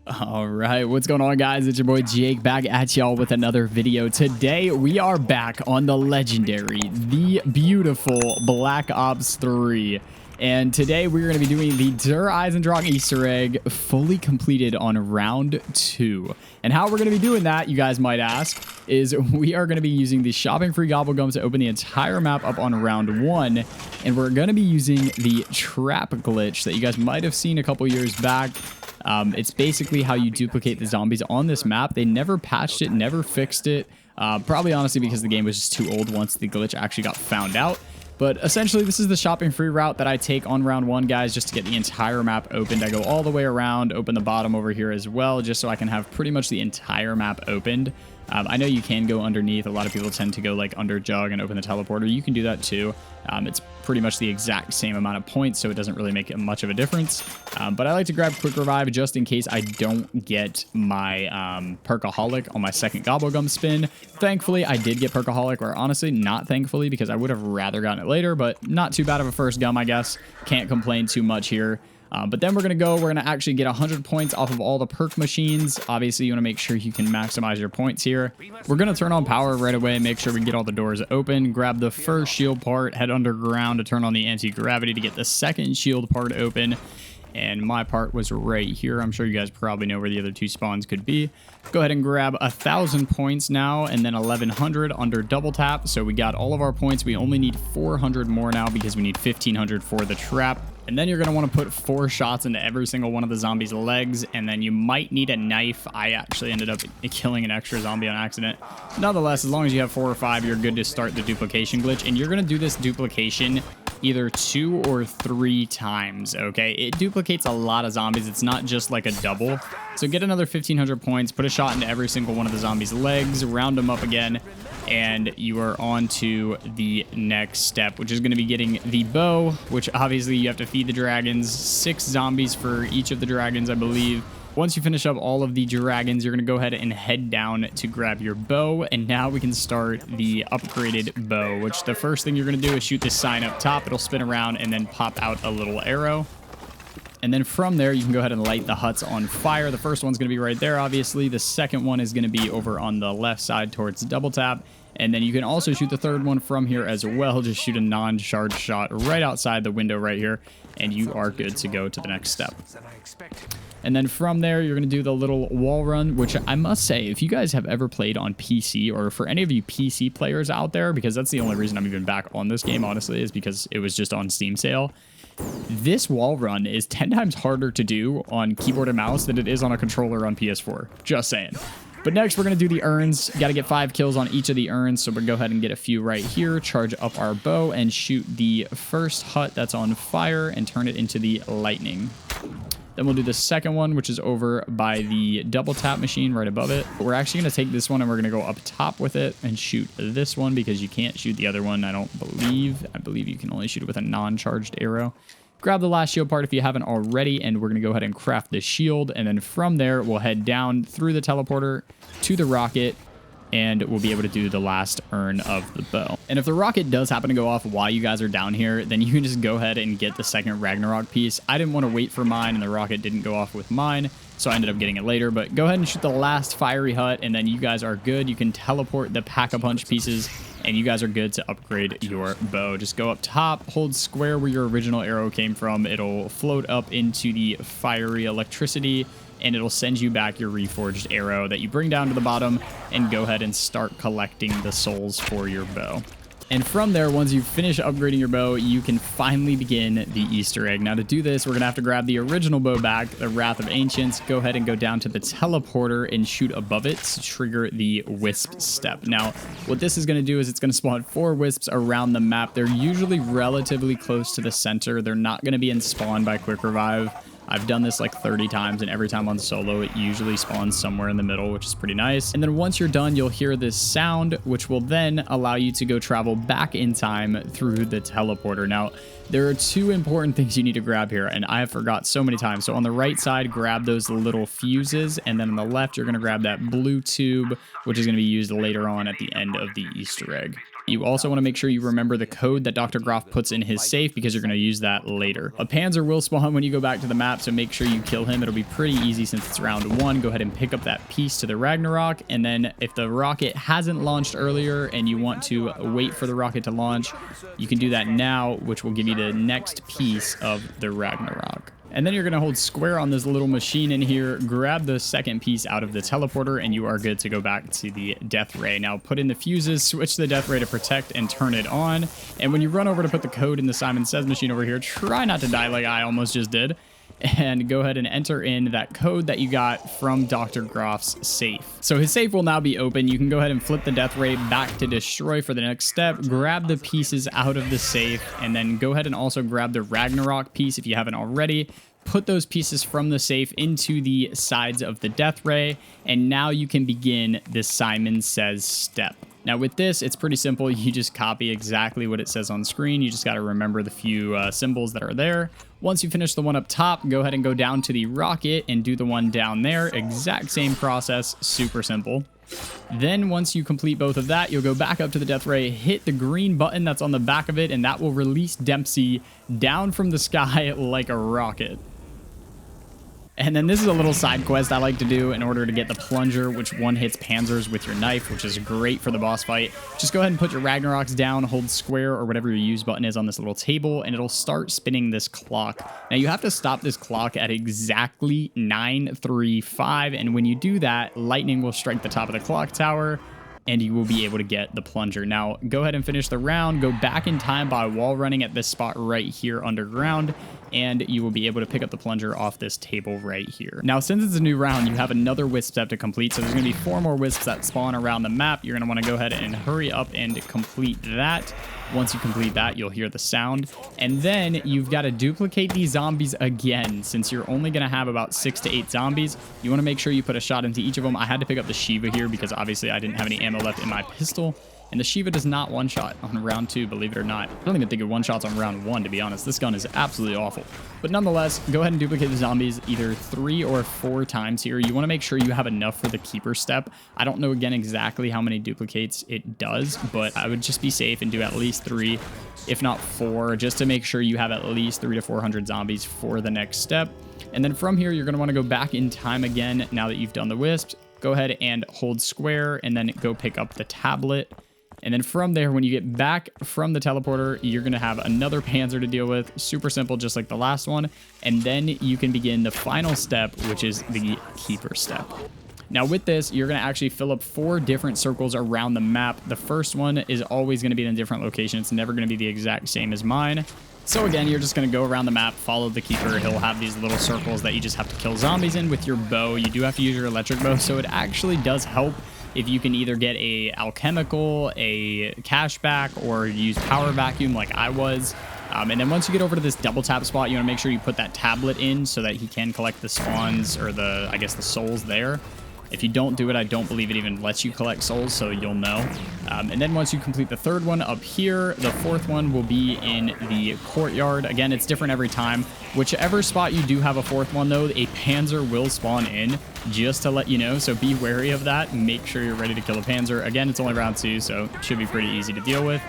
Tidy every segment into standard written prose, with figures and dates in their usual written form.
All right, what's going on, guys? It's your boy Jake back at y'all with another video. Today we are back on the legendary, the beautiful Black Ops 3. And today we're going to be doing the Eisendrache Easter egg fully completed on round 2. And how we're going to be doing that, you guys might ask, is we are going to be using the shopping free gobblegums to open the entire map up on round 1. And we're going to be using the trap glitch that you guys might have seen a couple years back. It's basically how you duplicate the zombies on this map. They never patched it, never fixed it. Probably honestly because the game was just too old once the glitch actually got found out. But essentially, this is the shopping free route that I take on round 1, guys, just to get the entire map opened. I go all the way around, open the bottom over here as well, just so I can have pretty much the entire map opened. I know you can go underneath. A lot of people tend to go like under Jug and open the teleporter. You can do that too. It's pretty much the exact same amount of points, so it doesn't really make much of a difference. But I like to grab Quick Revive just in case I don't get my Perkaholic on my second Gobblegum spin. Thankfully, I did get Perkaholic, or honestly, not thankfully, because I would have rather gotten it later, but not too bad of a first gum, I guess. Can't complain too much here. But then we're going to actually get 100 points off of all the perk machines. Obviously, you want to make sure you can maximize your points here. We're going to turn on power right away, make sure we get all the doors open, grab the first shield part, head underground to turn on the anti-gravity to get the second shield part open. And my part was right here. I'm sure you guys probably know where the other 2 spawns could be. Go ahead and grab 1,000 points now, and then 1,100 under double tap. So we got all of our points. We only need 400 more now because we need 1,500 for the trap. And then you're going to want to put 4 shots into every single one of the zombies' legs, and then you might need a knife. I actually ended up killing an extra zombie on accident. Nonetheless, as long as you have 4 or 5, you're good to start the duplication glitch. And you're going to do this duplication either 2 or 3 times, okay? It duplicates a lot of zombies. It's not just like a double. So get another 1,500 points, put a shot into every single one of the zombies' legs, round them up again, and you are on to the next step, which is going to be getting the bow, which obviously you have to feed the dragons. 6 zombies for each of the dragons, I believe. Once you finish up all of the dragons, you're going to go ahead and head down to grab your bow, and now we can start the upgraded bow, which the first thing you're going to do is shoot this sign up top. It'll spin around and then pop out a little arrow. And then from there, you can go ahead and light the huts on fire. The first one's going to be right there, obviously. The second one is going to be over on the left side towards double tap. And then you can also shoot the third one from here as well. Just shoot a non-charged shot right outside the window right here, and you are good to go to the next step. And then from there, you're going to do the little wall run, which I must say, if you guys have ever played on PC, or for any of you PC players out there, because that's the only reason I'm even back on this game, honestly, is because it was just on Steam sale. This wall run is 10 times harder to do on keyboard and mouse than it is on a controller on PS4. Just saying. But next, we're going to do the urns. Got to get 5 kills on each of the urns, so we'll go ahead and get a few right here, charge up our bow, and shoot the first hut that's on fire and turn it into the lightning. Then we'll do the second one, which is over by the double tap machine right above it. But we're actually going to take this one and we're going to go up top with it and shoot this one because you can't shoot the other one, I don't believe. I believe you can only shoot it with a non-charged arrow. Grab the last shield part if you haven't already, and we're going to go ahead and craft the shield. And then from there, we'll head down through the teleporter to the rocket, and we'll be able to do the last urn of the bow. And if the rocket does happen to go off while you guys are down here, then you can just go ahead and get the second Ragnarok piece. I didn't want to wait for mine, and the rocket didn't go off with mine, so I ended up getting it later. But go ahead and shoot the last fiery hut, and then you guys are good. You can teleport the Pack-a-Punch pieces, and you guys are good to upgrade your bow. Just go up top, hold square where your original arrow came from. It'll float up into the fiery electricity, and it'll send you back your reforged arrow that you bring down to the bottom, and go ahead and start collecting the souls for your bow. And from there, once you finish upgrading your bow, you can finally begin the Easter egg. Now to do this, we're going to have to grab the original bow back, the Wrath of Ancients, go ahead and go down to the teleporter and shoot above it to trigger the wisp step. Now, what this is going to do is it's going to spawn 4 wisps around the map. They're usually relatively close to the center. They're not going to be in spawn by Quick Revive. I've done this like 30 times, and every time on solo, it usually spawns somewhere in the middle, which is pretty nice. And then once you're done, you'll hear this sound, which will then allow you to go travel back in time through the teleporter. Now, there are 2 important things you need to grab here, and I have forgot so many times. So on the right side, grab those little fuses, and then on the left, you're going to grab that blue tube, which is going to be used later on at the end of the Easter egg. You also want to make sure you remember the code that Dr. Groff puts in his safe because you're going to use that later. A Panzer will spawn when you go back to the map, so make sure you kill him. It'll be pretty easy since it's round 1. Go ahead and pick up that piece to the Ragnarok, and then if the rocket hasn't launched earlier and you want to wait for the rocket to launch, you can do that now, which will give you the next piece of the Ragnarok. And then you're going to hold square on this little machine in here, grab the second piece out of the teleporter, and you are good to go back to the death ray. Now put in the fuses, switch the death ray to protect, and turn it on. And when you run over to put the code in the Simon Says machine over here, try not to die like I almost just did. And go ahead and enter in that code that you got from Dr. Groff's safe. So his safe will now be open. You can go ahead and flip the death ray back to destroy for the next step. Grab the pieces out of the safe, and then go ahead and also grab the Ragnarok piece if you haven't already. Put those pieces from the safe into the sides of the death ray, and now you can begin the Simon Says step. Now with this, it's pretty simple. You just copy exactly what it says on screen. You just got to remember the few symbols that are there. Once you finish the one up top, go ahead and go down to the rocket and do the one down there. Exact same process, super simple. Then once you complete both of that, you'll go back up to the death ray, hit the green button that's on the back of it, and that will release Dempsey down from the sky like a rocket. And then this is a little side quest I like to do in order to get the plunger, which one hits panzers with your knife, which is great for the boss fight. Just go ahead and put your Ragnaroks down, hold square or whatever your use button is on this little table, and it'll start spinning this clock. Now you have to stop this clock at exactly 9:35, and when you do that, lightning will strike the top of the clock tower, and you will be able to get the plunger. Now, go ahead and finish the round. Go back in time by wall running at this spot right here underground, and you will be able to pick up the plunger off this table right here. Now, since it's a new round, you have another wisp step to complete, so there's going to be 4 more wisps that spawn around the map. You're going to want to go ahead and hurry up and complete that. Once you complete that, you'll hear the sound. And then you've got to duplicate these zombies again. Since you're only going to have about 6 to 8 zombies, you want to make sure you put a shot into each of them. I had to pick up the Shiva here because obviously I didn't have any ammo left in my pistol. And the Shiva does not one-shot on round 2, believe it or not. I don't even think it one-shots on round 1, to be honest. This gun is absolutely awful. But nonetheless, go ahead and duplicate the zombies either 3 or 4 times here. You want to make sure you have enough for the keeper step. I don't know, again, exactly how many duplicates it does, but I would just be safe and do at least 3, if not 4, just to make sure you have at least 300 to 400 zombies for the next step. And then from here, you're going to want to go back in time again now that you've done the wisps. Go ahead and hold square and then go pick up the tablet. And then from there, when you get back from the teleporter, you're going to have another panzer to deal with. Super simple, just like the last one. And then you can begin the final step, which is the keeper step. Now with this, you're going to actually fill up 4 different circles around the map. The first one is always going to be in a different location. It's never going to be the exact same as mine. So again, you're just going to go around the map, follow the keeper. He'll have these little circles that you just have to kill zombies in with your bow. You do have to use your electric bow, so it actually does help if you can either get a alchemical, a cashback, or use power vacuum like I was. And then once you get over to this double tap spot, you want to make sure you put that tablet in so that he can collect the spawns or the, I guess, the souls there. If you don't do it, I don't believe it even lets you collect souls, so you'll know. And then once you complete the 3rd one up here, the 4th one will be in the courtyard. Again, it's different every time. Whichever spot you do have a 4th one, though, a panzer will spawn in, just to let you know. So be wary of that. Make sure you're ready to kill a panzer. Again, it's only round 2, so it should be pretty easy to deal with.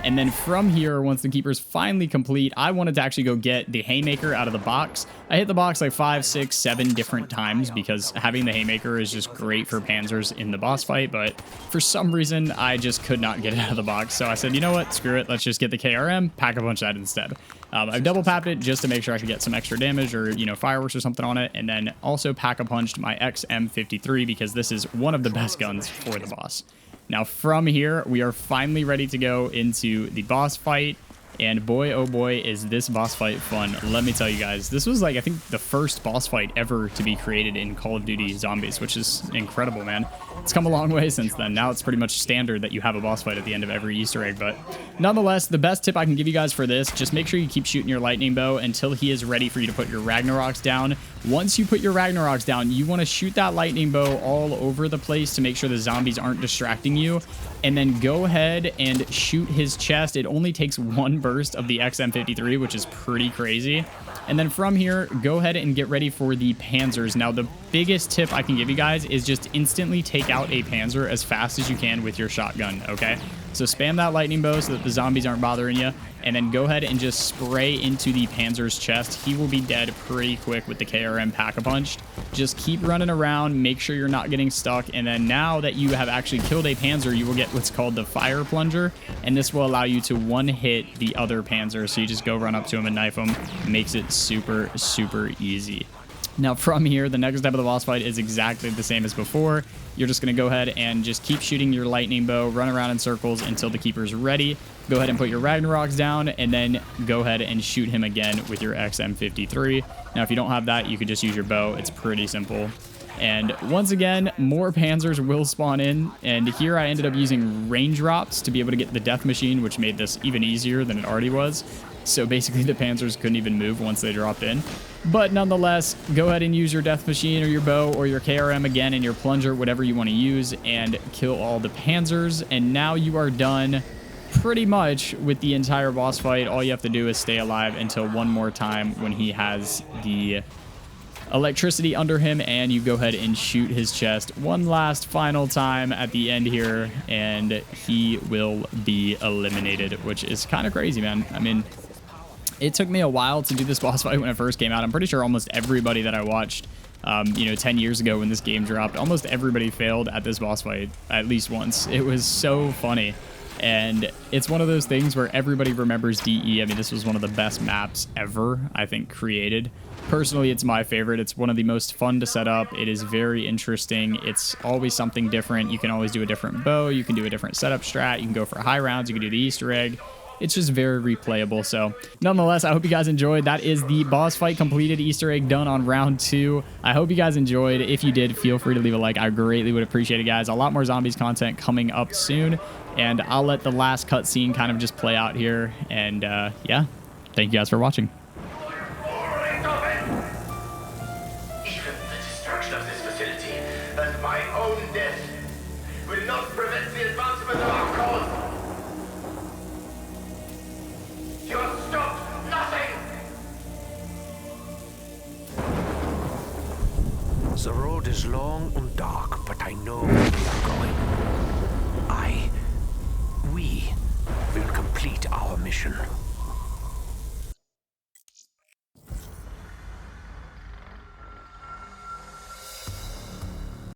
And then from here, once the keeper's finally complete, I wanted to actually go get the haymaker out of the box. I hit the box like 5, 6, 7 different times because having the haymaker is just great for panzers in the boss fight. But for some reason, I just could not get it out of the box. So I said, you know what? Screw it. Let's just get the KRM, pack a bunch of that instead. I've double papped it just to make sure I could get some extra damage or, you know, fireworks or something on it. And then also pack a punched my XM53 because this is one of the best guns for the boss. Now from here, we are finally ready to go into the boss fight. And boy, oh boy, is this boss fight fun. Let me tell you guys, this was like, I think the first boss fight ever to be created in Call of Duty Zombies, which is incredible, man. It's come a long way since then. Now it's pretty much standard that you have a boss fight at the end of every Easter egg. But nonetheless, the best tip I can give you guys for this, just make sure you keep shooting your lightning bow until he is ready for you to put your Ragnaroks down. Once you put your Ragnaroks down, you want to shoot that lightning bow all over the place to make sure the zombies aren't distracting you. And then go ahead and shoot his chest. It only takes 1 burst of the XM53, which is pretty crazy. And then from here, go ahead and get ready for the panzers. Now, the biggest tip I can give you guys is just instantly take out a panzer as fast as you can with your shotgun, okay? So spam that lightning bow so that the zombies aren't bothering you, and then go ahead and just spray into the Panzer's chest. He will be dead pretty quick with the KRM Pack-a-Punched. Just keep running around, make sure you're not getting stuck, and then now that you have actually killed a Panzer, you will get what's called the Fire Plunger, and this will allow you to one-hit the other Panzer. So you just go run up to him and knife him. Makes it super, super easy. Now from here, the next step of the boss fight is exactly the same as before. You're just going to go ahead and just keep shooting your lightning bow, run around in circles until the keeper's ready. Go ahead and put your Ragnaroks down, and then go ahead and shoot him again with your XM53. Now, if you don't have that, you could just use your bow. It's pretty simple. And once again, more Panzers will spawn in, and here I ended up using range drops to be able to get the death machine, which made this even easier than it already was. So basically the Panzers couldn't even move once they dropped in. But nonetheless, go ahead and use your death machine or your bow or your KRM again and your plunger, whatever you want to use, and kill all the Panzers. And now you are done pretty much with the entire boss fight. All you have to do is stay alive until one more time when he has the electricity under him, and you go ahead and shoot his chest one last final time at the end here, and he will be eliminated, which is kind of crazy, man. I mean, it took me a while to do this boss fight when it first came out. I'm pretty sure almost everybody that I watched, 10 years ago when this game dropped, almost everybody failed at this boss fight at least once. It was so funny. And it's one of those things where everybody remembers DE. I mean, this was one of the best maps ever, I think, created. Personally, it's my favorite. It's one of the most fun to set up. It is very interesting. It's always something different. You can always do a different bow. You can do a different setup strat. You can go for high rounds. You can do the Easter egg. It's just very replayable. So nonetheless, I hope you guys enjoyed. That is the boss fight completed, Easter egg done on round 2. I hope you guys enjoyed. If you did, feel free to leave a like. I greatly would appreciate it, guys. A lot more zombies content coming up soon, and I'll let the last cutscene kind of just play out here. And yeah, thank you guys for watching. Even the destruction of this facility and my own death will not prevent the advancement of our cause. You have stopped nothing! The road is long and dark, but I know where we are going. We will complete our mission.